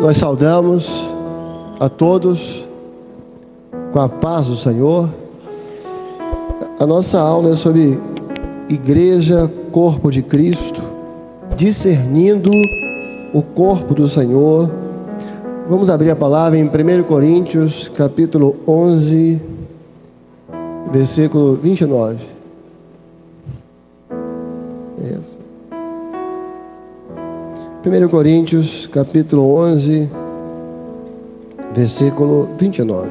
Nós saudamos a todos com a paz do Senhor. A nossa aula é sobre igreja, corpo de Cristo, discernindo o corpo do Senhor. Vamos abrir a palavra em 1 Coríntios, capítulo 11, versículo 29. 1 Coríntios, capítulo 11, versículo 29.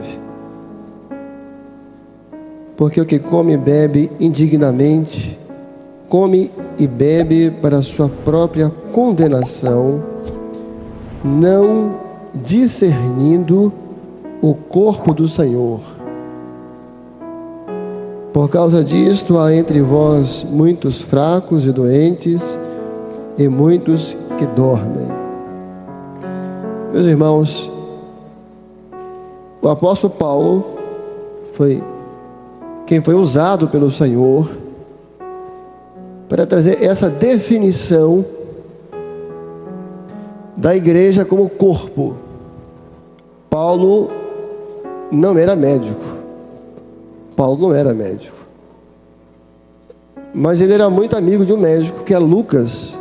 Porque o que come e bebe indignamente, come e bebe para a sua própria condenação, não discernindo o corpo do Senhor. Por causa disto, há entre vós muitos fracos e doentes, e muitos que dormem. Meus irmãos, o apóstolo Paulo foi quem foi usado pelo Senhor para trazer essa definição da igreja como corpo. Paulo não era médico. Mas ele era muito amigo de um médico que é Lucas,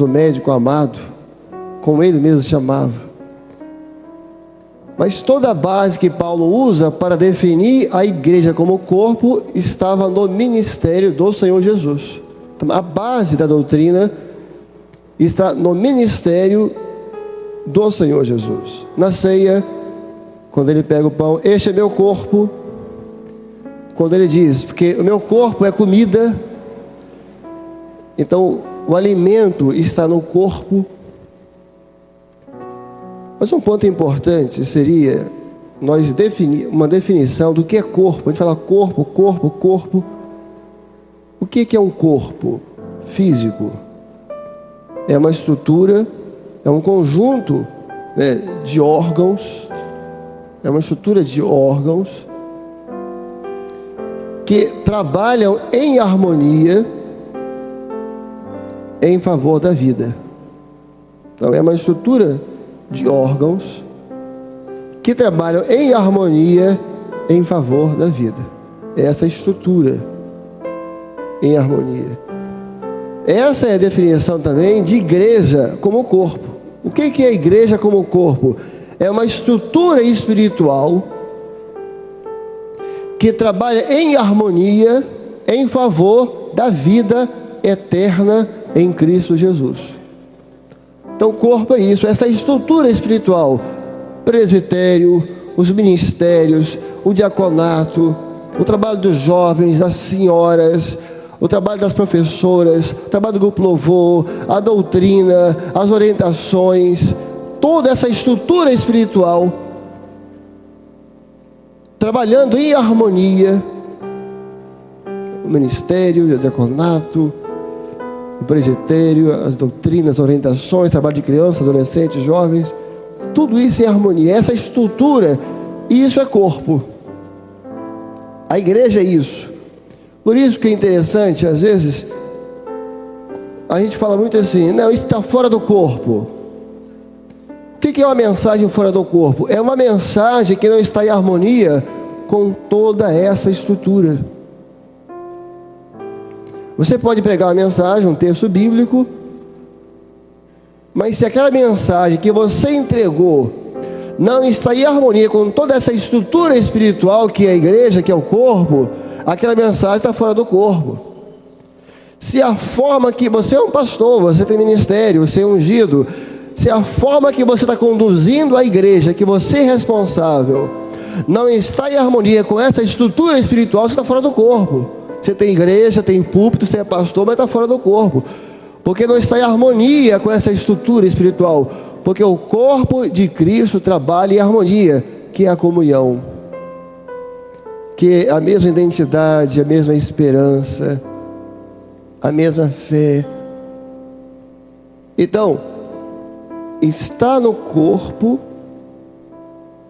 o médico amado, como ele mesmo chamava. Mas toda a base que Paulo usa para definir a igreja como corpo estava no ministério do Senhor Jesus. Então, a base da doutrina está no ministério do Senhor Jesus. Na ceia, quando ele pega o pão, este é meu corpo. Quando ele diz, porque o meu corpo é comida, então o alimento está no corpo. Mas um ponto importante seria nós definir uma definição do que é corpo. A gente fala corpo. O que é um corpo físico? É uma estrutura, é um conjunto, né, de órgãos. É uma estrutura de órgãos que trabalham em harmonia em favor da vida. Então é uma estrutura de órgãos que trabalham em harmonia em favor da vida. Essa estrutura em harmonia. Essa é a definição também de igreja como corpo. O que é a igreja como corpo? É uma estrutura espiritual que trabalha em harmonia em favor da vida eterna em Cristo Jesus. Então o corpo é isso, essa estrutura espiritual, presbitério, os ministérios, o diaconato, o trabalho dos jovens, das senhoras, o trabalho das professoras, o trabalho do grupo louvor, a doutrina, as orientações, toda essa estrutura espiritual trabalhando em harmonia, o ministério, o diaconato, o presbitério, as doutrinas, as orientações, trabalho de crianças, adolescentes, jovens, tudo isso em harmonia, essa estrutura, isso é corpo. A igreja é isso. Por isso que é interessante, às vezes, a gente fala muito assim, não, isso está fora do corpo. O que é uma mensagem fora do corpo? É uma mensagem que não está em harmonia com toda essa estrutura. Você pode pregar uma mensagem, um texto bíblico, mas se aquela mensagem que você entregou não está em harmonia com toda essa estrutura espiritual que é a igreja, que é o corpo, aquela mensagem está fora do corpo. Se a forma que você é um pastor, você tem ministério, você é ungido, se a forma que você está conduzindo a igreja, que você é responsável, não está em harmonia com essa estrutura espiritual, você está fora do corpo. Você tem igreja, tem púlpito, você é pastor, mas está fora do corpo, porque não está em harmonia com essa estrutura espiritual, porque o corpo de Cristo trabalha em harmonia, que é a comunhão, que é a mesma identidade, a mesma esperança, a mesma fé. Então, está no corpo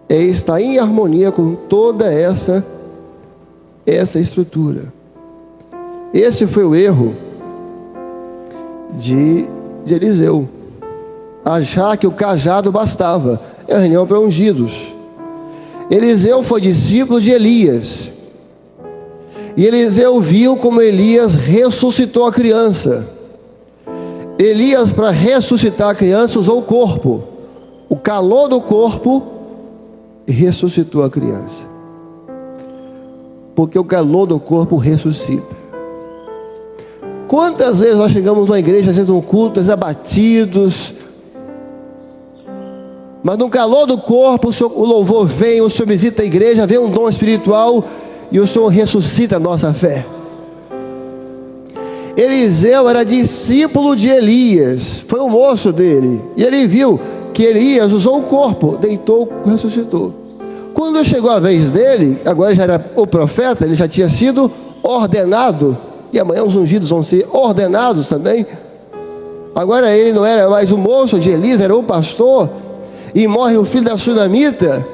é estar em harmonia com toda essa estrutura. Esse foi o erro de Eliseu. achar que o cajado bastava. É uma reunião para ungidos. Eliseu foi discípulo de Elias. E Eliseu viu como Elias ressuscitou a criança. Elias, para ressuscitar a criança, usou o corpo, o calor do corpo, e ressuscitou a criança. Porque o calor do corpo ressuscita. Quantas vezes nós chegamos numa igreja, às vezes um culto, abatidos, mas no calor do corpo, o louvor vem, o Senhor visita a igreja, vem um dom espiritual, e o Senhor ressuscita a nossa fé. Eliseu era discípulo de Elias, foi o moço dele, e ele viu que Elias usou o corpo, deitou, ressuscitou. Quando chegou a vez dele, agora já era o profeta, ele já tinha sido ordenado, e amanhã os ungidos vão ser ordenados também. Agora ele não era mais o moço de Elias, era o pastor, e morre o filho da sunamita.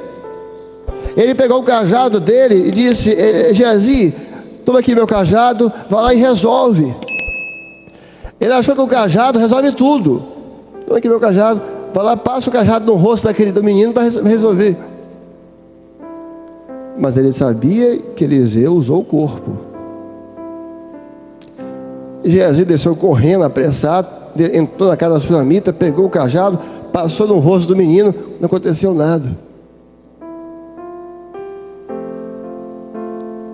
Ele pegou o cajado dele e disse: Geazi, toma aqui meu cajado, vai lá e resolve. Ele achou que o cajado resolve tudo. Toma aqui meu cajado, vai lá, passa o cajado no rosto do menino para resolver. Mas ele sabia que Eliseu usou o corpo. Geazi desceu correndo, apressado, entrou na casa da sunamita, pegou o cajado, passou no rosto do menino, não aconteceu nada.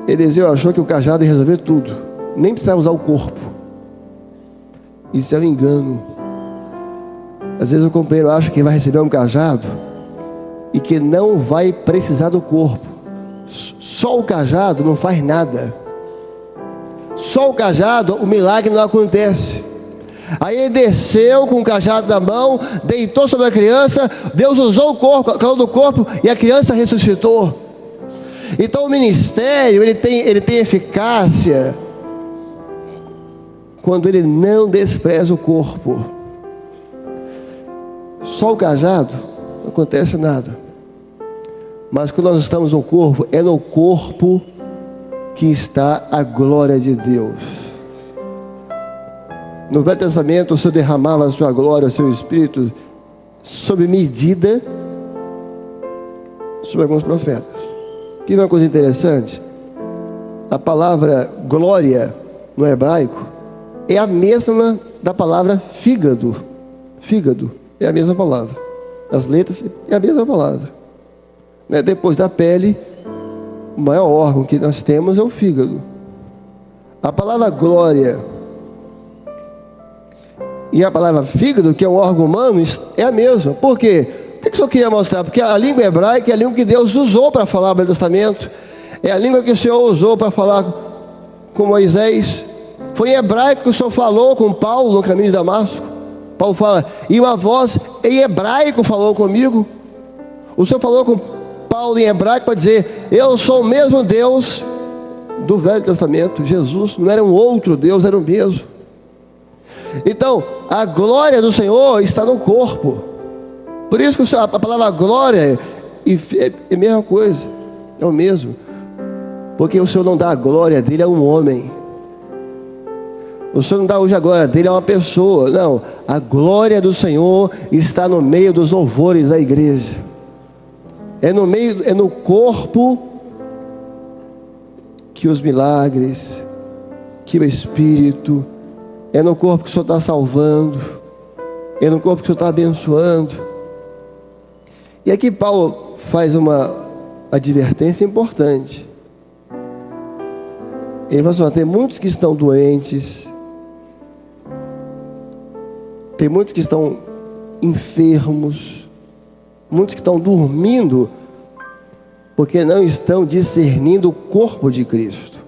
Eliseu achou que o cajado ia resolver tudo, nem precisava usar o corpo. Isso é um engano. Às vezes o companheiro acha que vai receber um cajado e que não vai precisar do corpo. Só o cajado não faz nada. Só o cajado, o milagre não acontece. Aí ele desceu com o cajado na mão, deitou sobre a criança, Deus usou o corpo, calor do corpo, e a criança ressuscitou. Então o ministério, ele tem eficácia quando ele não despreza o corpo. Só o cajado, não acontece nada. Mas quando nós estamos no corpo, é no corpo que está a glória de Deus. No Velho Testamento, o Senhor derramava a sua glória, o seu Espírito, sob medida, sobre alguns profetas. Que uma coisa interessante, a palavra glória no hebraico é a mesma da palavra fígado. Fígado é a mesma palavra. As letras é a mesma palavra. Depois da pele, o maior órgão que nós temos é o fígado. A palavra glória e a palavra fígado, que é um órgão humano, é a mesma. Por quê? O que o Senhor queria mostrar? Porque a língua hebraica é a língua que Deus usou para falar o Velho Testamento. É a língua que o Senhor usou para falar com Moisés. Foi em hebraico que o Senhor falou com Paulo no caminho de Damasco. Paulo fala: e uma voz em hebraico falou comigo. O Senhor falou com Paulo em hebraico para dizer: eu sou o mesmo Deus do Velho Testamento. Jesus não era um outro Deus, era o mesmo. Então, a glória do Senhor está no corpo. Por isso que a palavra glória é a mesma coisa, é o mesmo. Porque o Senhor não dá a glória dele a um homem. O Senhor não dá hoje a glória dele a uma pessoa. Não, a glória do Senhor está no meio dos louvores da igreja. É no corpo que os milagres, que o Espírito, é no corpo que o Senhor está salvando, é no corpo que o Senhor está abençoando. E aqui Paulo faz uma advertência importante. Ele fala assim: tem muitos que estão doentes, tem muitos que estão enfermos, muitos que estão dormindo, porque não estão discernindo o corpo de Cristo.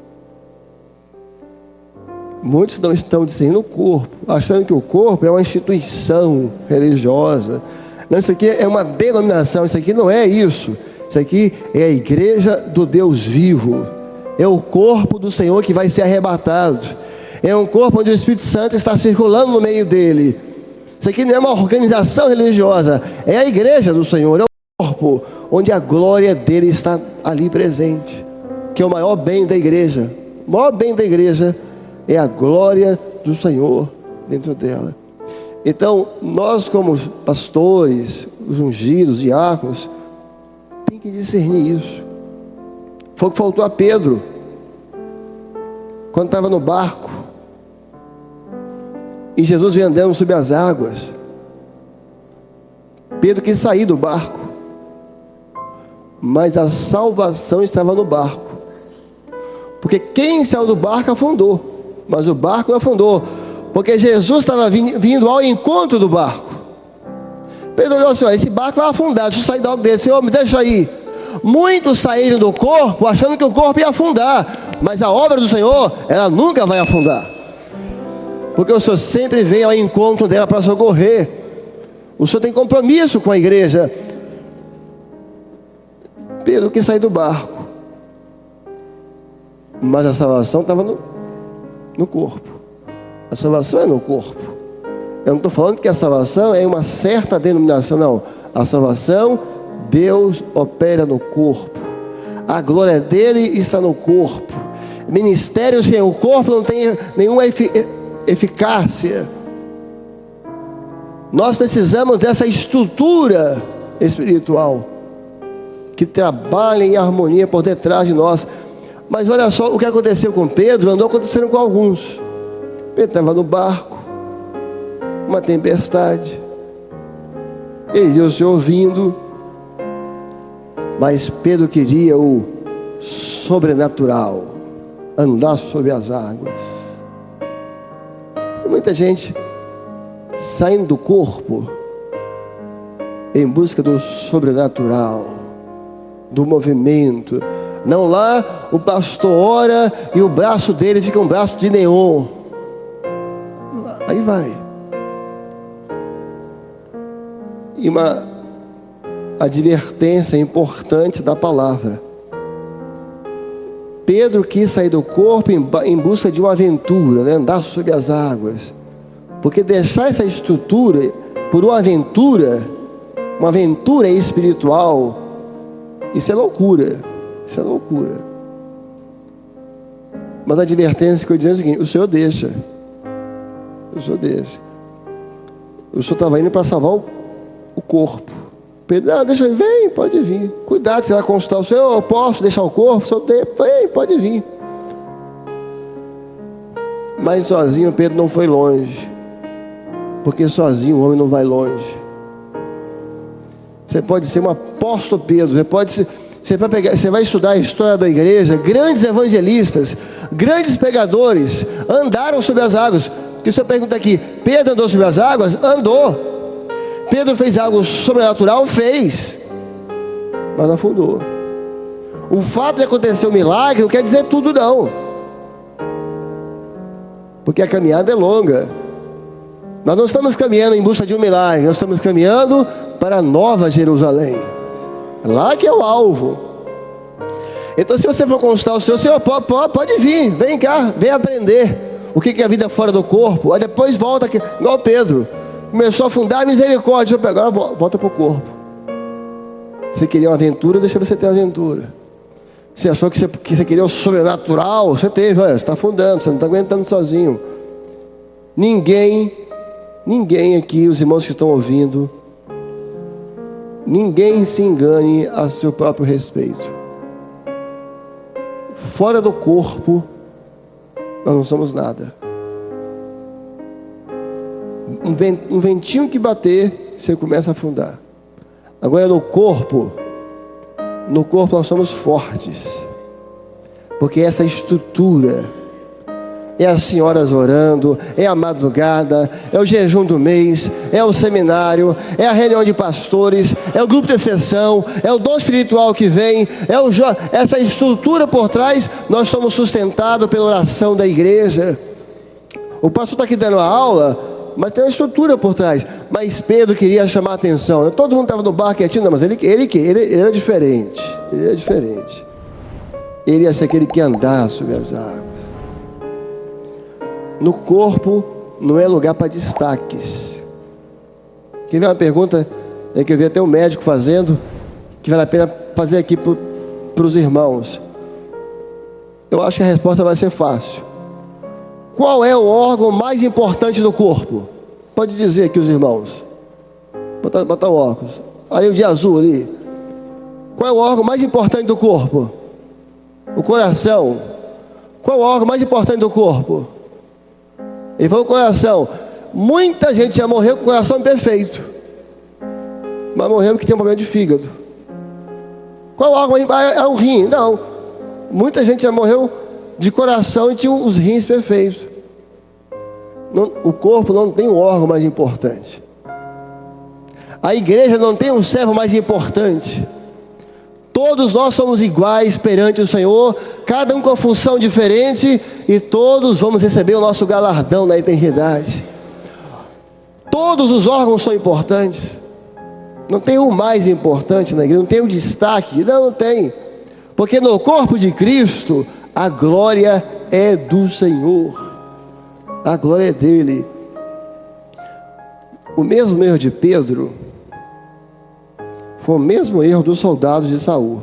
Muitos não estão discernindo o corpo, achando que o corpo é uma instituição religiosa. Não, isso aqui é uma denominação, isso aqui não é isso. Isso aqui é a igreja do Deus vivo. É o corpo do Senhor que vai ser arrebatado. É um corpo onde o Espírito Santo está circulando no meio dele. Isso aqui não é uma organização religiosa, é a igreja do Senhor, é o corpo onde a glória dele está ali presente, que é o maior bem da igreja. O maior bem da igreja é a glória do Senhor dentro dela. Então, nós como pastores, os ungidos, diáconos, tem que discernir isso. Foi o que faltou a Pedro, quando estava no barco, e Jesus veio andando sobre as águas. Pedro quis sair do barco, mas a salvação estava no barco, porque quem saiu do barco afundou, mas o barco não afundou, porque Jesus estava vindo ao encontro do barco. Pedro olhou assim: esse barco vai afundar, deixa eu sair da água dele. Senhor, me deixa aí. Muitos saíram do corpo achando que o corpo ia afundar, mas a obra do Senhor, ela nunca vai afundar, porque o Senhor sempre vem ao encontro dela para socorrer. O Senhor tem compromisso com a igreja. Pedro quis sair do barco, mas a salvação estava no corpo. A salvação é no corpo. Eu não estou falando que a salvação é uma certa denominação, não. A salvação, Deus opera no corpo. A glória dele está no corpo. Ministério sem o corpo não tem nenhuma eficácia. Nós precisamos dessa estrutura espiritual que trabalha em harmonia por detrás de nós. Mas olha só o que aconteceu com Pedro, andou acontecendo com alguns. Pedro estava no barco, uma tempestade, ele viu o Senhor vindo, mas Pedro queria o sobrenatural, andar sobre as águas. Tem muita gente saindo do corpo em busca do sobrenatural, do movimento. Não, lá o pastor ora e o braço dele fica um braço de neon. Aí vai. E uma advertência importante da palavra. Pedro quis sair do corpo em busca de uma aventura, né? Andar sobre as águas. Porque deixar essa estrutura por uma aventura espiritual, isso é loucura. Isso é loucura. Mas a advertência que eu dizendo é o seguinte: o Senhor deixa. O Senhor deixa. O Senhor estava indo para salvar o corpo. Pedro, não, deixa eu ir, vem, pode vir. Cuidado, você vai consultar o Senhor, eu posso deixar o corpo? O Senhor tem, vem, pode vir. Mas sozinho Pedro não foi longe. Porque sozinho o homem não vai longe. Você pode ser um apóstolo Pedro, você vai estudar a história da igreja. Grandes evangelistas, grandes pregadores andaram sobre as águas. Que você pergunta aqui: Pedro andou sobre as águas? Andou. Pedro fez algo sobrenatural? Fez, mas não afundou. O fato de acontecer um milagre não quer dizer tudo, não, porque a caminhada é longa. Nós não estamos caminhando em busca de um milagre, nós estamos caminhando para a Nova Jerusalém. Lá que é o alvo. Então, se você for consultar o Senhor, pode vir, vem cá, vem aprender o que é a vida fora do corpo. Aí depois volta aqui, igual Pedro, começou a afundar, misericórdia, agora volta para o corpo. Você queria uma aventura, deixa você ter uma aventura. Você achou que você queria o sobrenatural, você teve, olha, você está afundando, você não está aguentando sozinho. Ninguém aqui, os irmãos que estão ouvindo, ninguém se engane a seu próprio respeito. Fora do corpo, nós não somos nada. Um ventinho que bater, você começa a afundar. Agora no corpo nós somos fortes, porque essa estrutura é as senhoras orando, é a madrugada, é o jejum do mês, é o seminário, é a reunião de pastores, é o grupo de sessão, é o dom espiritual que vem, essa estrutura por trás. Nós somos sustentados pela oração da igreja. O pastor está aqui dando a aula, mas tem uma estrutura por trás. Mas Pedro queria chamar a atenção. Todo mundo estava no barco quietinho, não, mas ele era diferente. Ele era diferente. Ele ia ser aquele que andar sobre as águas. No corpo não é lugar para destaques. Quer ver uma pergunta que eu vi até um médico fazendo, que vale a pena fazer aqui para os irmãos? Eu acho que a resposta vai ser fácil. Qual é o órgão mais importante do corpo? Pode dizer aqui os irmãos. Botar o óculos. Ali o de azul ali. Qual é o órgão mais importante do corpo? O coração. Qual é o órgão mais importante do corpo? Ele falou o coração. Muita gente já morreu com o coração imperfeito, mas morreu porque tem um problema de fígado. Qual órgão? É o rim. Não. Muita gente já morreu de coração e tinha os rins perfeitos. O corpo não tem um órgão mais importante. A igreja não tem um servo mais importante. Todos nós somos iguais perante o Senhor, cada um com função diferente, e todos vamos receber o nosso galardão na eternidade. Todos os órgãos são importantes. Não tem um mais importante na igreja, não tem um destaque. Não tem. Porque no corpo de Cristo, a glória é do Senhor. A glória é dele. O mesmo erro de Pedro foi o mesmo erro dos soldados de Saul.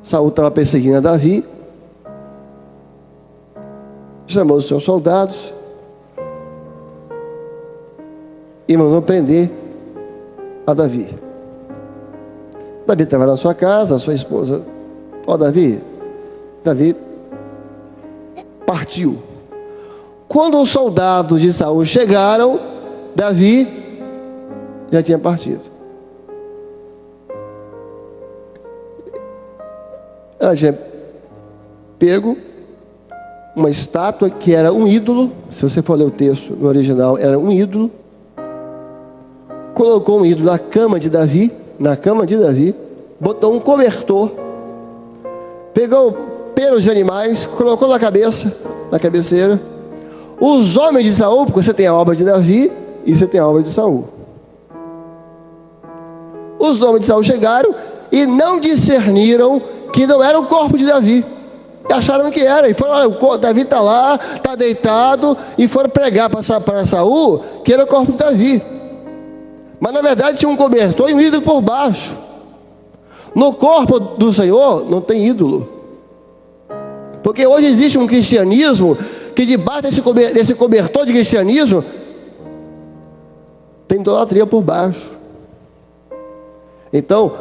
Saul estava perseguindo a Davi, chamou os seus soldados e mandou prender a Davi. Davi estava na sua casa, a sua esposa, Davi partiu. Quando os soldados de Saul chegaram, Davi já tinha partido. Ela tinha pego uma estátua que era um ídolo. Se você for ler o texto no original, era um ídolo. Colocou um ídolo na cama de Davi, botou um cobertor, pegou pelos de animais, colocou na cabeça, na cabeceira. Os homens de Saul, porque você tem a obra de Davi e você tem a obra de Saul. Os homens de Saul chegaram e não discerniram que não era o corpo de Davi. E acharam que era. E foram, olha, Davi está lá, está deitado. E foram pregar para Saul que era o corpo de Davi. Mas na verdade tinha um cobertor e um ídolo por baixo. No corpo do Senhor não tem ídolo. Porque hoje existe um cristianismo que debaixo desse cobertor de cristianismo tem idolatria por baixo. Então,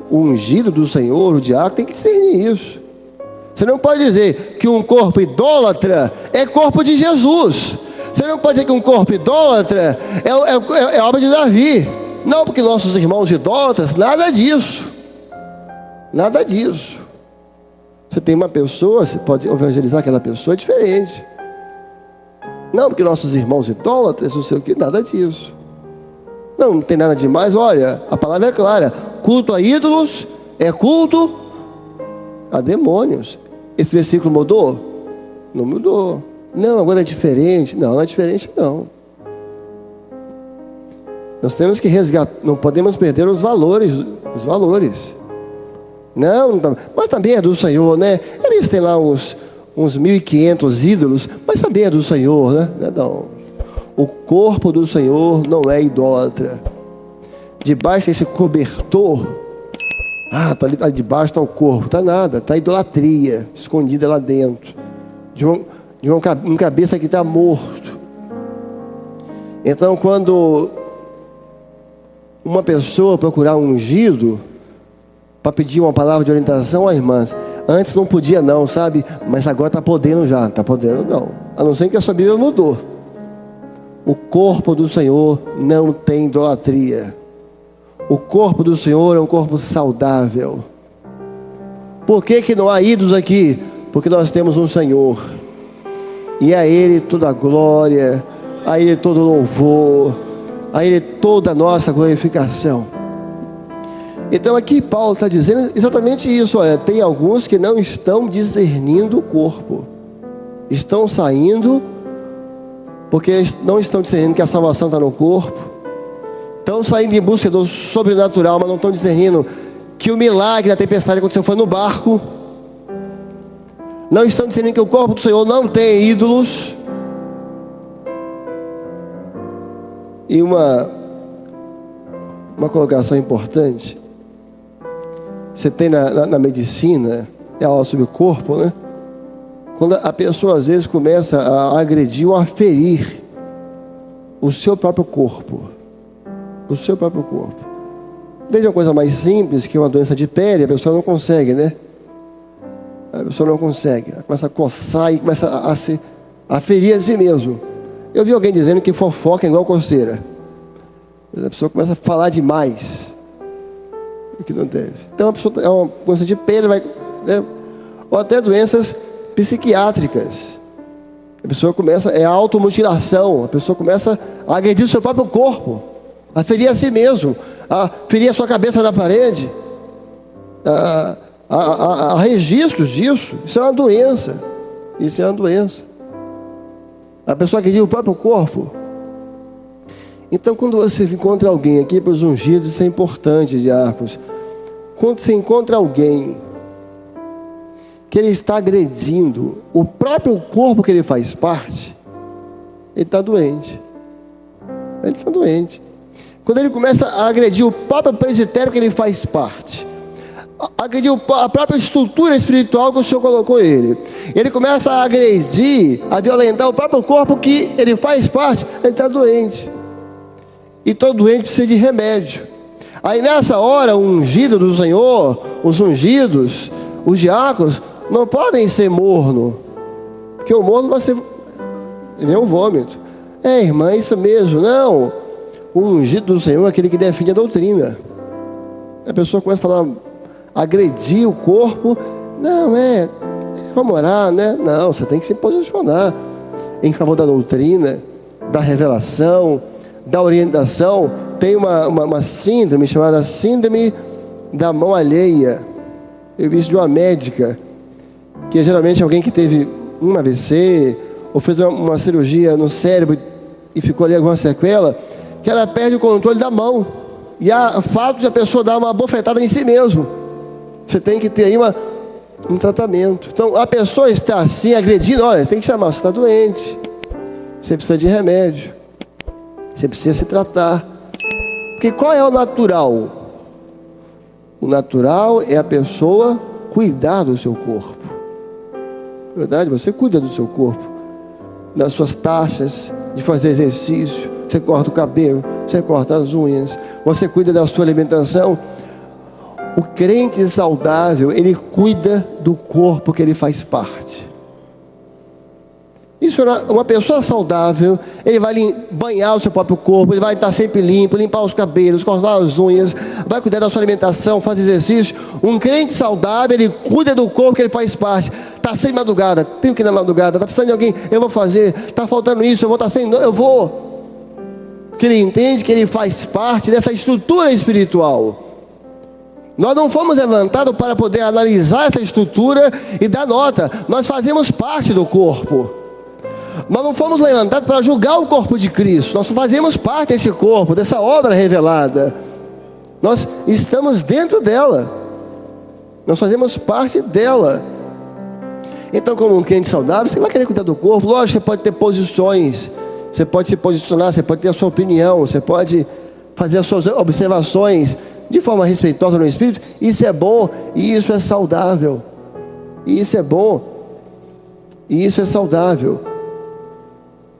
o ungido do Senhor, o diácono, tem que discernir isso. Você não pode dizer que um corpo idólatra é corpo de Jesus. Você não pode dizer que um corpo idólatra é obra de Davi. Não, porque nossos irmãos idólatras, nada disso. Nada disso. Você tem uma pessoa, você pode evangelizar aquela pessoa, é diferente. Não, porque nossos irmãos idólatras, não sei o que, nada disso. Não tem nada demais. Olha, a palavra é clara. Culto a ídolos é culto a demônios. Esse versículo mudou? Não mudou. Não, agora é diferente. Não é diferente não. Nós temos que resgatar. Não podemos perder os valores. Não, mas também é do Senhor, né? Eles têm lá uns 1.500 ídolos, mas também é do Senhor, né? Não. O corpo do Senhor não é idólatra. Debaixo desse cobertor, tá ali, debaixo está o corpo, está nada, está a idolatria escondida lá dentro, de uma cabeça que está morto. Então, quando uma pessoa procurar um ungido para pedir uma palavra de orientação, irmãs, antes não podia não, sabe? Mas agora está podendo já, está podendo não. A não ser que a sua Bíblia mudou. O corpo do Senhor não tem idolatria. O corpo do Senhor é um corpo saudável. Por que não há ídolos aqui? Porque nós temos um Senhor. E a Ele toda a glória, a Ele todo o louvor, a Ele toda a nossa glorificação. Então aqui Paulo está dizendo exatamente isso. Olha, tem alguns que não estão discernindo o corpo. Estão saindo porque não estão discernindo que a salvação está no corpo. Estão saindo em busca do sobrenatural, mas não estão discernindo que o milagre da tempestade aconteceu foi no barco. Não estão discernindo que o corpo do Senhor não tem ídolos. E uma colocação importante. Você tem na medicina, é aula sobre o corpo, né? Quando a pessoa às vezes começa a agredir ou a ferir o seu próprio corpo. O seu próprio corpo. Desde uma coisa mais simples, que é uma doença de pele, a pessoa não consegue, né? A pessoa não consegue. Ela começa a coçar e começa a ferir a si mesmo. Eu vi alguém dizendo que fofoca é igual coceira. A pessoa começa a falar demais o que não deve. Então a pessoa é uma doença de pele, né? Ou até doenças psiquiátricas. A pessoa começa, é automutilação, a pessoa começa a agredir o seu próprio corpo, a ferir a si mesmo, a ferir a sua cabeça na parede. Há registros disso. Isso é uma doença. Isso é uma doença. A pessoa agredir o próprio corpo. Então, quando você encontra alguém aqui para os ungidos, isso é importante, diáconos. Quando você encontra alguém que ele está agredindo o próprio corpo que ele faz parte, ele está doente. Ele está doente. Quando ele começa a agredir o próprio presbitério que ele faz parte, agredir a própria estrutura espiritual que o Senhor colocou ele começa a agredir, a violentar o próprio corpo que ele faz parte, ele está doente. E todo doente precisa de remédio. Aí nessa hora, o ungido do Senhor, os ungidos, os diáconos, não podem ser morno, porque o morno vai ser, ele é um vômito. Irmã, é isso mesmo. Não, o ungido do Senhor é aquele que defende a doutrina. A pessoa começa a falar, agredir o corpo. Não, vamos orar, né? Não, você tem que se posicionar em favor da doutrina, da revelação, da orientação. Tem uma síndrome chamada síndrome da mão alheia. Eu vi isso de uma médica, que é geralmente alguém que teve um AVC, ou fez uma cirurgia no cérebro e ficou ali alguma sequela, que ela perde o controle da mão. E há fato de a pessoa dar uma bofetada em si mesmo. Você tem que ter aí um tratamento. Então, a pessoa está assim, agredindo, olha, tem que chamar, você está doente. Você precisa de remédio. Você precisa se tratar. Porque qual é o natural? O natural é a pessoa cuidar do seu corpo. Verdade? Você cuida do seu corpo, das suas taxas, de fazer exercício. Você corta o cabelo, você corta as unhas, você cuida da sua alimentação. O crente saudável, ele cuida do corpo que ele faz parte. Isso, uma pessoa saudável, ele vai banhar o seu próprio corpo, ele vai estar sempre limpo, limpar os cabelos, cortar as unhas, vai cuidar da sua alimentação, fazer exercício. Um crente saudável, ele cuida do corpo que ele faz parte. Está sem madrugada, tenho que ir na madrugada, está precisando de alguém, eu vou fazer, está faltando isso, eu vou estar sem, eu vou. Porque ele entende que ele faz parte dessa estrutura espiritual. Nós não fomos levantados para poder analisar essa estrutura e dar nota. Nós fazemos parte do corpo. Nós não fomos levantados para julgar o corpo de Cristo. Nós fazemos parte desse corpo, dessa obra revelada. Nós estamos dentro dela. Nós fazemos parte dela. Então, como um crente saudável, você vai querer cuidar do corpo. Lógico, você pode ter posições. Você pode se posicionar, você pode ter a sua opinião. Você pode fazer as suas observações de forma respeitosa no Espírito. Isso é bom e isso é saudável. Isso é bom e isso é saudável.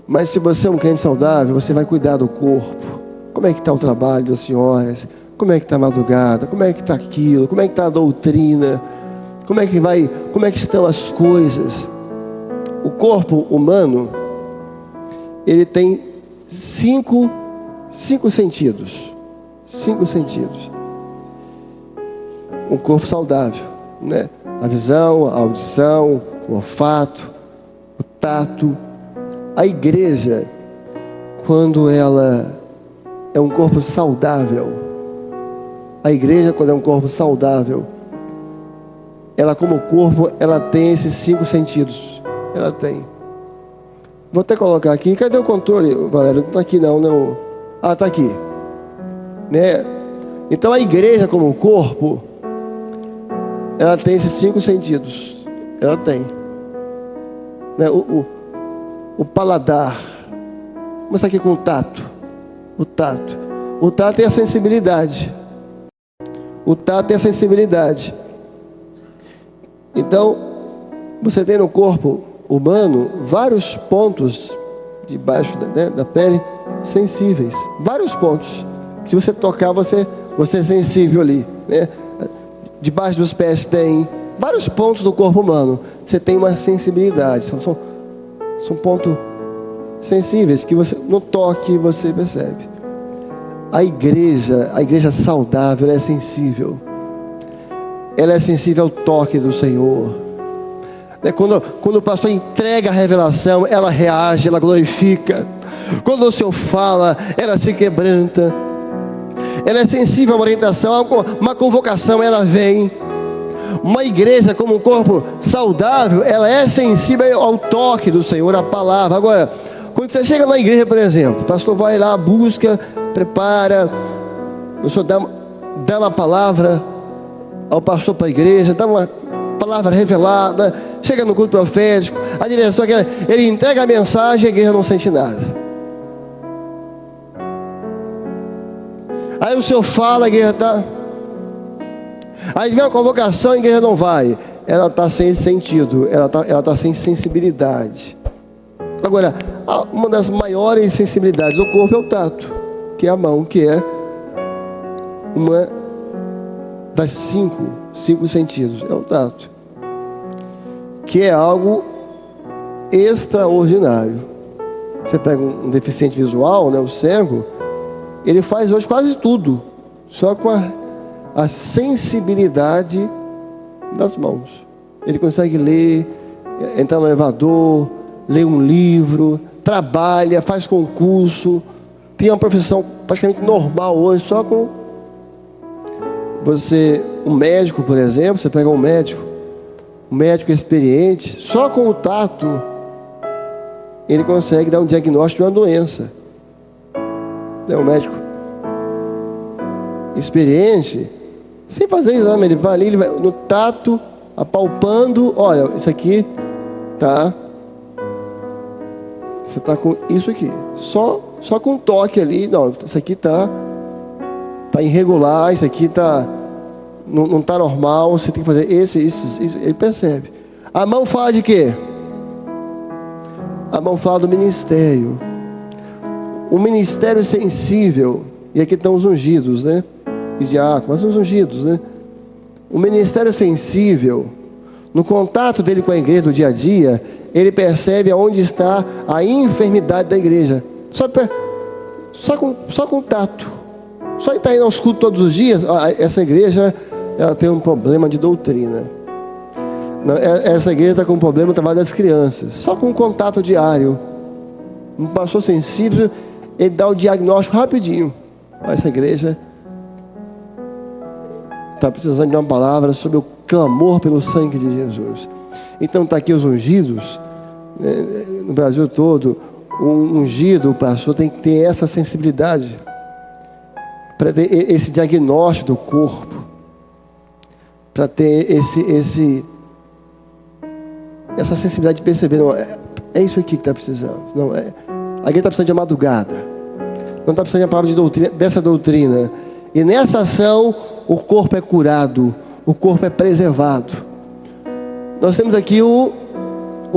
Mas se você é um crente saudável, você vai cuidar do corpo. Como é que está o trabalho das senhoras? Como é que está a madrugada? Como é que está aquilo? Como é que está a doutrina? Como é que estão as coisas? O corpo humano, ele tem cinco sentidos. 5 sentidos. Um corpo saudável, né? A visão, a audição, o olfato, o tato. A igreja, quando ela é um corpo saudável, a igreja, quando é um corpo saudável, ela como corpo, ela tem esses 5 sentidos. Ela tem. Vou até colocar aqui. Cadê o controle, Valério? Não está aqui não, não. Ah, está aqui. Né? Então a igreja como corpo, ela tem esses 5 sentidos. Ela tem. Né? O paladar. Vamos começar aqui com o tato. O tato. O tato é a sensibilidade. O tato é a sensibilidade. Então, Você tem no corpo humano vários pontos debaixo da pele sensíveis. Vários pontos. Se você tocar, você é sensível ali, né? Debaixo dos pés tem vários pontos do corpo humano. Você tem uma sensibilidade. São pontos sensíveis que você, no toque, você percebe. A igreja saudável, ela é sensível. Ela é sensível ao toque do Senhor. Quando o pastor entrega a revelação, ela reage, ela glorifica. Quando o Senhor fala, ela se quebranta. Ela é sensível a uma orientação, a uma convocação, ela vem. Uma igreja como um corpo saudável, ela é sensível ao toque do Senhor, à palavra. Agora, quando você chega na igreja, por exemplo, o pastor vai lá, busca, prepara, o Senhor dá uma palavra ao pastor para a igreja, dá uma palavra revelada, chega no culto profético, a direção é aquela, ele entrega a mensagem e a igreja não sente nada. Aí o Senhor fala, a igreja está... Aí vem a convocação, a igreja não vai. Ela está sem sentido, ela tá sem sensibilidade. Agora, uma das maiores sensibilidades do corpo é o tato, que é a mão, que é uma das cinco sentidos, é o tato, que é algo extraordinário. Você pega um deficiente visual, né, o cego, ele faz hoje quase tudo, só com a sensibilidade das mãos. Ele consegue ler, entrar no elevador, ler um livro, trabalha, faz concurso, tem uma profissão praticamente normal hoje, só com um médico, por exemplo, você pega um médico experiente, só com o tato, ele consegue dar um diagnóstico de uma doença. É um médico experiente, sem fazer exame, ele vai ali, ele vai no tato, apalpando, olha, isso aqui tá, você tá com isso aqui, só com um toque ali, não, isso aqui tá irregular, isso aqui não tá normal, você tem que fazer isso, ele percebe. A mão fala de quê? A mão fala do ministério. Um ministério sensível, e aqui estão os ungidos, né? E diáconos, mas os ungidos, né? Um ministério sensível, no contato dele com a igreja do dia a dia, ele percebe aonde está a enfermidade da igreja. Só com tato. Só ele está indo aos cultos todos os dias. Essa igreja, ela tem um problema de doutrina. Essa igreja está com um problema no trabalho das crianças. Só com um contato diário. Um pastor sensível, ele dá o diagnóstico rapidinho. Essa igreja está precisando de uma palavra sobre o clamor pelo sangue de Jesus. Então está aqui os ungidos, no Brasil todo. Um ungido, o pastor tem que ter essa sensibilidade para ter esse diagnóstico do corpo, para ter essa sensibilidade de perceber, não, é isso aqui que está precisando. Não, alguém está precisando de madrugada, não está precisando de uma palavra de doutrina, dessa doutrina. E nessa ação, o corpo é curado, o corpo é preservado. Nós temos aqui o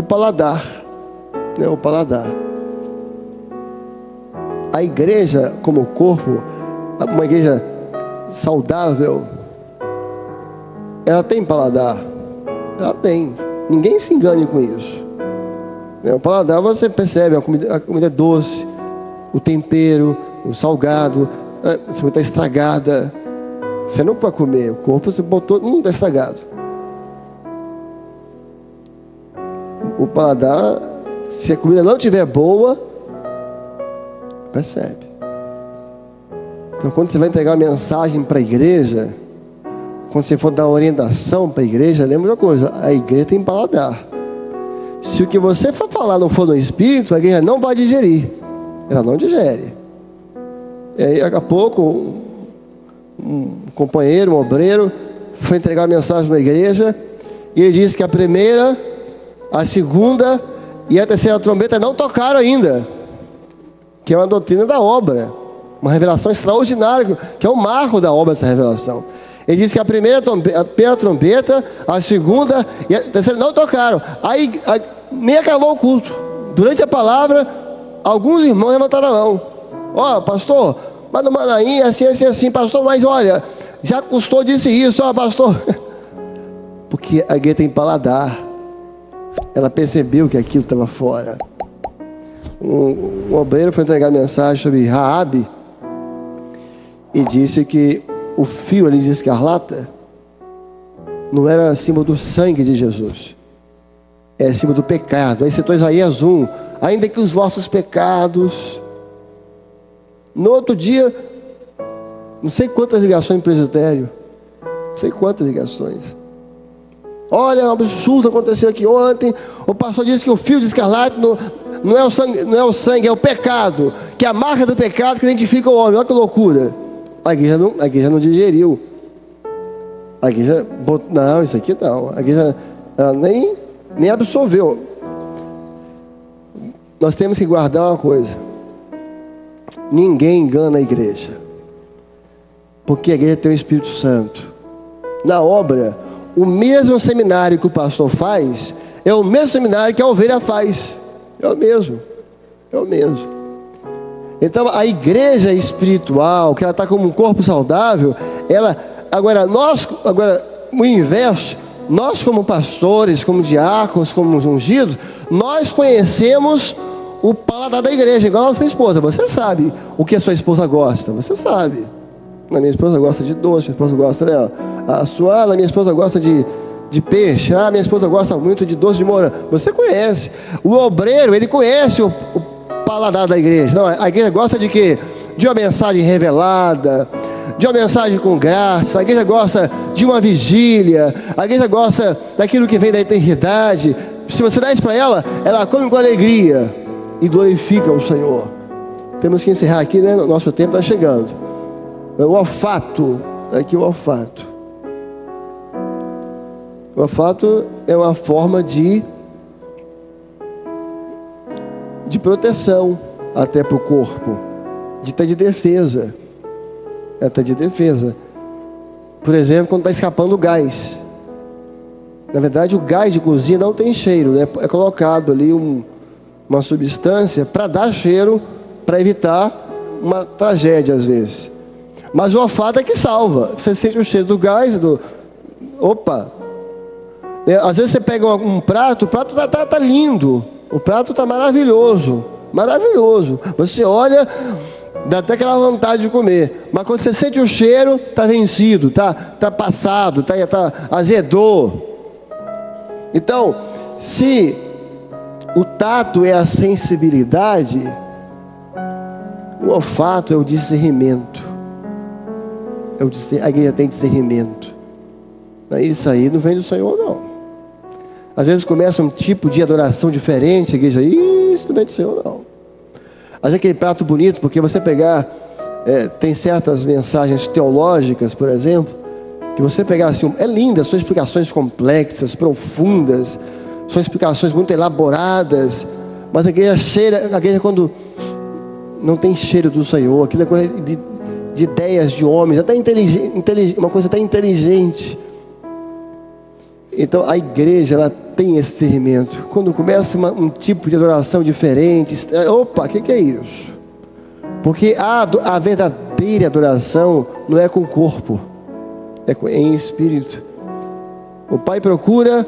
paladar, né? O paladar. A igreja como corpo, uma igreja saudável, ela tem paladar. Ela tem. Ninguém se engane com isso. O paladar, você percebe, a comida é doce, o tempero, o salgado, se está estragada, você não vai comer. O corpo você botou, não está estragado. O paladar, se a comida não estiver boa, percebe. Então, quando você vai entregar uma mensagem para a igreja, quando você for dar orientação para a igreja, lembra de uma coisa: a igreja tem paladar. Se o que você for falar não for no espírito, a igreja não vai digerir. Ela não digere. E aí, daqui a pouco, um companheiro, um obreiro, foi entregar a mensagem na igreja, e ele disse que a primeira, a segunda e a terceira trombeta não tocaram ainda, que é uma doutrina da obra, uma revelação extraordinária, que é o marco da obra, essa revelação. Ele disse que a primeira trombeta, a segunda e a terceira não tocaram. Aí nem acabou o culto. Durante a palavra, alguns irmãos levantaram a mão. Ó, pastor, mas no Manaim, assim, pastor, mas olha, já custou, disse isso, ó, pastor. Porque a igreja tem paladar. Ela percebeu que aquilo estava fora. Um obreiro foi entregar mensagem sobre Raabe e disse que o fio ali de escarlata não era acima do sangue de Jesus, é acima do pecado. Aí citou Isaías 1, ainda que os vossos pecados. No outro dia, não sei quantas ligações no presbitério, não sei quantas ligações. Olha, um absurdo aconteceu aqui ontem. O pastor disse que o fio de escarlate não é o sangue, é o pecado, que é a marca do pecado que identifica o homem. Olha que loucura. A igreja não digeriu. A igreja não, isso aqui não. A igreja nem absorveu. Nós temos que guardar uma coisa: ninguém engana a igreja, porque a igreja tem o Espírito Santo. Na obra, o mesmo seminário que o pastor faz é o mesmo seminário que a ovelha faz. É o mesmo. Então a igreja espiritual, que ela está como um corpo saudável, agora o inverso, nós como pastores, como diáconos, como ungidos, nós conhecemos o paladar da igreja, igual a sua esposa. Você sabe o que a sua esposa gosta, você sabe. A minha esposa gosta de doce, minha esposa gosta, né? A minha esposa gosta de peixe, minha esposa gosta muito de doce de morango. Você conhece. O obreiro, ele conhece o paladar da igreja. Não, a igreja gosta de quê? De uma mensagem revelada, de uma mensagem com graça. A igreja gosta de uma vigília. A igreja gosta daquilo que vem da eternidade. Se você dá isso para ela, ela come com alegria e glorifica o Senhor. Temos que encerrar aqui, né? Nosso tempo está chegando. O olfato, aqui o olfato. O olfato é uma forma de proteção até para o corpo, até de defesa. Por exemplo, quando está escapando o gás. Na verdade, o gás de cozinha não tem cheiro, né? É colocado ali uma substância para dar cheiro, para evitar uma tragédia às vezes. Mas o olfato é que salva. Você sente o cheiro do gás, opa! Às vezes você pega um prato, o prato tá lindo, o prato está maravilhoso. Você olha, dá até aquela vontade de comer. Mas quando você sente o cheiro, está vencido, tá passado, azedou. Então, se o tato é a sensibilidade, o olfato é o discernimento. A igreja tem discernimento. Isso aí não vem do Senhor, não. Às vezes começa um tipo de adoração diferente, a igreja, isso não vem do Senhor, não. Às vezes aquele prato bonito, porque você pegar, tem certas mensagens teológicas, por exemplo, que você pegar assim, é linda, são explicações complexas, profundas, são explicações muito elaboradas, mas a igreja quando não tem cheiro do Senhor, aquilo é coisa de ideias de homens, até uma coisa até inteligente. Então a igreja, ela tem esse discernimento. Quando começa um tipo de adoração diferente, opa, o que é isso? Porque a verdadeira adoração não é com o corpo, é em espírito. O Pai procura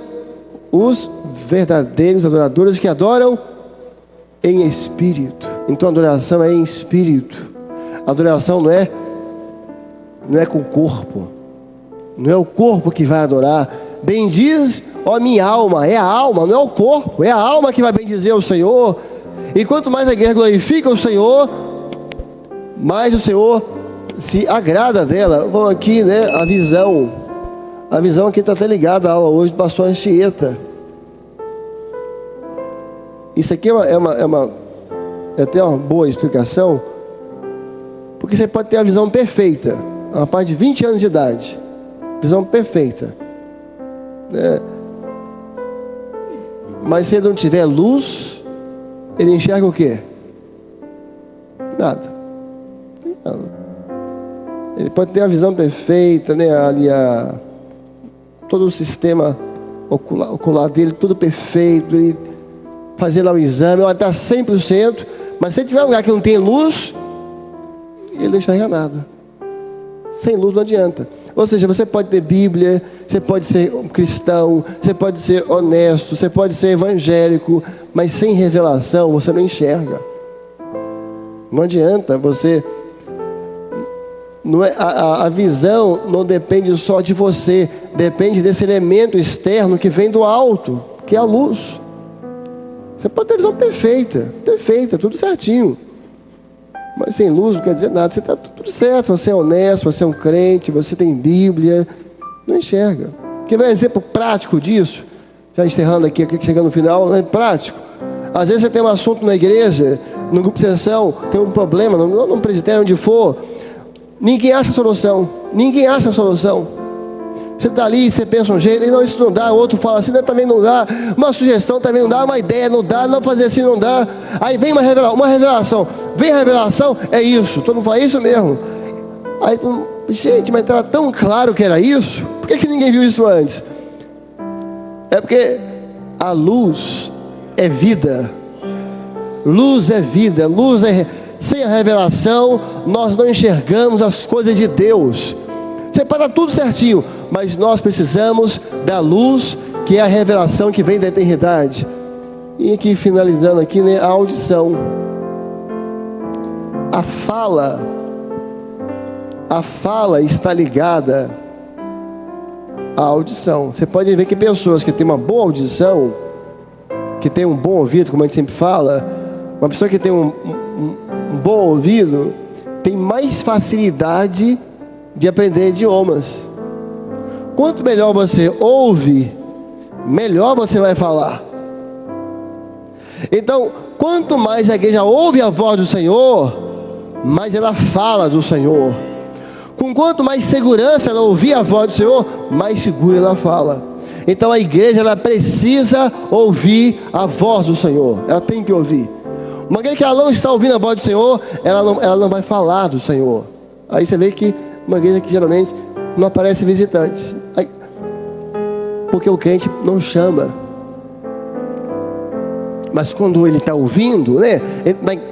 os verdadeiros adoradores que adoram em espírito. Então a adoração é em espírito. A adoração não é com o corpo. Não é o corpo que vai adorar. Bendiz, ó minha alma. É a alma, não é o corpo. É a alma que vai bendizer o Senhor. E quanto mais a igreja glorifica o Senhor, mais o Senhor se agrada dela. Vamos aqui, né? A visão. A visão aqui está até ligada à aula hoje do pastor Anchieta. Isso aqui é até uma boa explicação. Porque você pode ter a visão perfeita. A rapaz de 20 anos de idade. Visão perfeita. Mas se ele não tiver luz, ele enxerga o quê? Nada. Ele pode ter a visão perfeita, né? Ali todo o sistema ocular dele, tudo perfeito. Ele fazer lá o exame, até 100%. Mas se ele tiver um lugar que não tem luz, ele não enxerga nada. Sem luz não adianta. Ou seja, você pode ter Bíblia, você pode ser um cristão, você pode ser honesto, você pode ser evangélico, mas sem revelação você não enxerga. Não adianta você... Não é, a visão não depende só de você, depende desse elemento externo que vem do alto, que é a luz. Você pode ter visão perfeita, tudo certinho, mas sem luz não quer dizer nada. Você está tudo certo, você é honesto, você é um crente, você tem Bíblia, não enxerga. Quer ver um exemplo prático disso? Já encerrando aqui, chegando no final, é prático. Às vezes você tem um assunto na igreja, no grupo de sessão, tem um problema, no presbitério, onde for, ninguém acha solução. Você está ali, você pensa um jeito, e não, isso não dá, o outro fala assim, também não dá, uma sugestão também não dá, uma ideia não dá, não fazer assim não dá. Aí vem uma revelação, é isso, todo mundo fala, é isso mesmo. Aí, gente, mas estava tão claro que era isso, por que ninguém viu isso antes? É porque a luz é vida, sem a revelação, nós não enxergamos as coisas de Deus. Você para tudo certinho, mas nós precisamos da luz, que é a revelação que vem da eternidade. E aqui, finalizando aqui, né, a audição. A fala está ligada à audição. Você pode ver que pessoas que têm uma boa audição, que têm um bom ouvido, como a gente sempre fala, uma pessoa que tem um bom ouvido tem mais facilidade de aprender idiomas. Quanto melhor você ouve, melhor você vai falar. Então, quanto mais a igreja ouve a voz do Senhor, mais ela fala do Senhor. Com quanto mais segurança ela ouvir a voz do Senhor, mais segura ela fala. Então a igreja, ela precisa ouvir a voz do Senhor. Ela tem que ouvir. Uma igreja que ela não está ouvindo a voz do Senhor, ela não vai falar do Senhor. Aí você vê que uma igreja que geralmente não aparece visitantes, porque o crente não chama. Mas quando ele está ouvindo, né,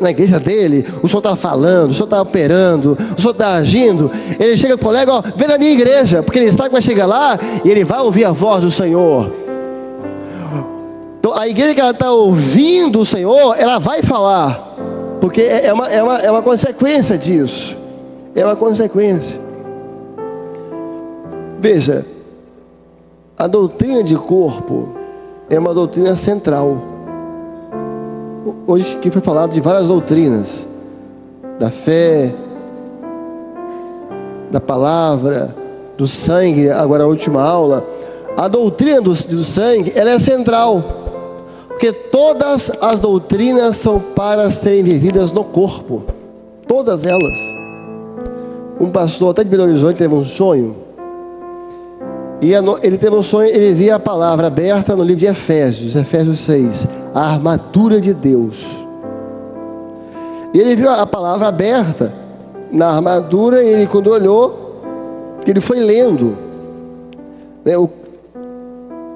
na igreja dele, o Senhor está falando, o Senhor está operando, o Senhor está agindo, ele chega para o colega, ó, vem na minha igreja, porque ele sabe que vai chegar lá e ele vai ouvir a voz do Senhor. Então a igreja que ela está ouvindo o Senhor, ela vai falar, porque é uma consequência disso. É uma consequência. Veja, a doutrina de corpo é uma doutrina central. Hoje que foi falado de várias doutrinas, da fé, da palavra, do sangue, agora a última aula. A doutrina do sangue, ela é central, porque todas as doutrinas são para serem vividas no corpo, todas elas. Um pastor até de Belo Horizonte teve um sonho, e ele teve um sonho, ele via a palavra aberta no livro de Efésios 6, a armadura de Deus. E ele viu a palavra aberta na armadura, e ele, quando olhou, ele foi lendo, né,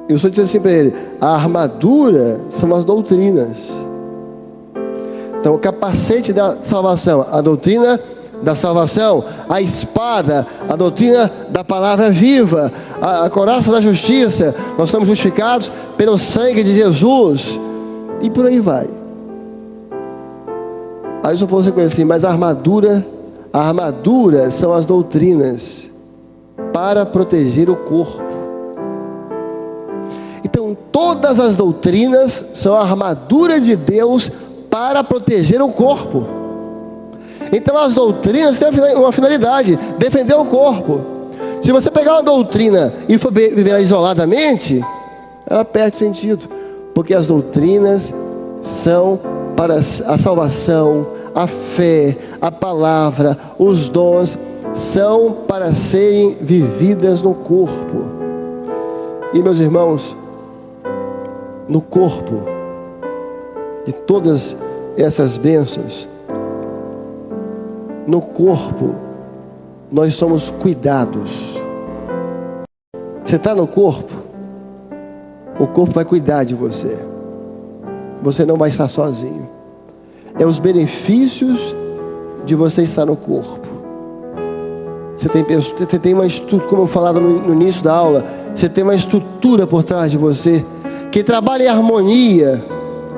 eu só disse assim para ele: a armadura são as doutrinas. Então, o capacete da salvação, a doutrina da salvação, a espada, a doutrina da palavra viva, a couraça da justiça, nós somos justificados pelo sangue de Jesus, e por aí vai. Aí só fosse conhecer, mas a armadura são as doutrinas para proteger o corpo. Então todas as doutrinas são a armadura de Deus para proteger o corpo. Então as doutrinas têm uma finalidade: defender o corpo. Se você pegar uma doutrina e for viver isoladamente, ela perde sentido, porque as doutrinas são para a salvação, a fé, a palavra, os dons, são para serem vividas no corpo. E meus irmãos, no corpo de todas essas bênçãos, no corpo nós somos cuidados. Você está no corpo, o corpo vai cuidar de você. Você não vai estar sozinho. É os benefícios de você estar no corpo. Você tem uma estrutura, como eu falava no início da aula, você tem uma estrutura por trás de você, que trabalha em harmonia,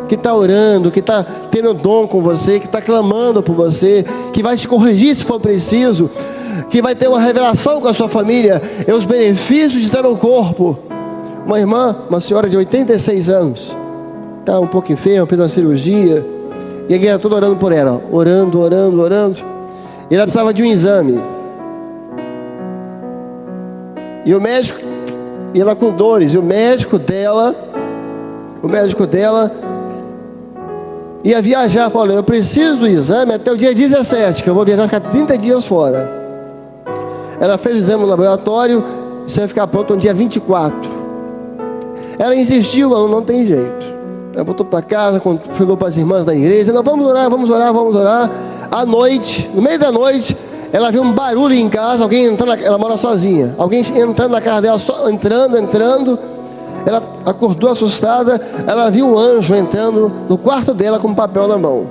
que está orando, que está tendo dom com você, que está clamando por você, que vai te corrigir se for preciso, que vai ter uma revelação com a sua família. É os benefícios de estar no corpo. Uma irmã, uma senhora de 86 anos, está um pouco enferma, fez uma cirurgia, e a igreja toda orando por ela, orando. E ela precisava de um exame. E o médico, e ela com dores, e o médico dela ia viajar, falou: eu preciso do exame até o dia 17, que eu vou viajar, ficar 30 dias fora. Ela fez o exame no laboratório, isso ia ficar pronto no dia 24. Ela insistiu, não tem jeito. Ela voltou para casa, chegou para as irmãs da igreja, não, vamos orar. À noite, no meio da noite, ela viu um barulho em casa, alguém entrando, ela mora sozinha, alguém entrando na casa dela, entrando. Ela acordou assustada, ela viu um anjo entrando no quarto dela com um papel na mão.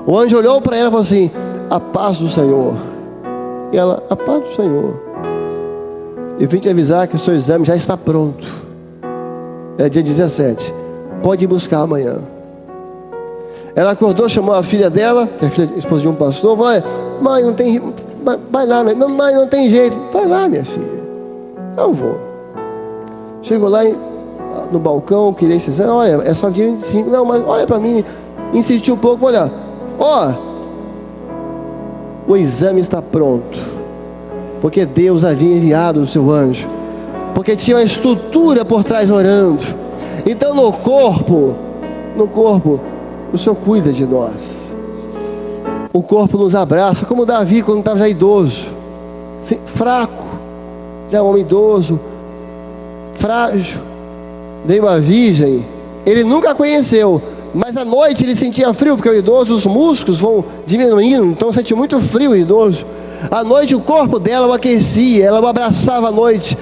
O anjo olhou para ela e falou assim: a paz do Senhor. E ela: a paz do Senhor. Eu vim te avisar que o seu exame já está pronto. É dia 17. Pode ir buscar amanhã. Ela acordou, chamou a filha dela, que é a filha, esposa de um pastor, falou: mãe, não tem, vai lá, mãe, não tem jeito. Vai lá, minha filha. Eu vou. Chegou lá no balcão, queria esse exame. Olha, é só dia 25. Não, mas olha para mim. Insistiu um pouco, olha. O exame está pronto. Porque Deus havia enviado o seu anjo. Porque tinha uma estrutura por trás orando. Então no corpo, o Senhor cuida de nós. O corpo nos abraça, como Davi quando estava já idoso, fraco, já um homem idoso, frágil. Veio uma virgem, ele nunca a conheceu, mas à noite ele sentia frio, porque o idoso, os músculos vão diminuindo, então sentia muito frio o idoso. À noite o corpo dela o aquecia, ela o abraçava à noite.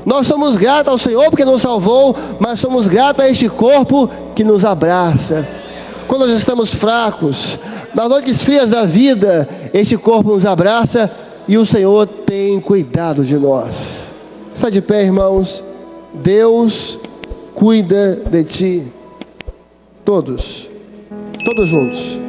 Nós somos gratos ao Senhor porque nos salvou, mas somos gratos a este corpo que nos abraça. Quando nós estamos fracos, nas noites frias da vida, este corpo nos abraça e o Senhor tem cuidado de nós. Está de pé, irmãos. Deus cuida de ti. Todos juntos.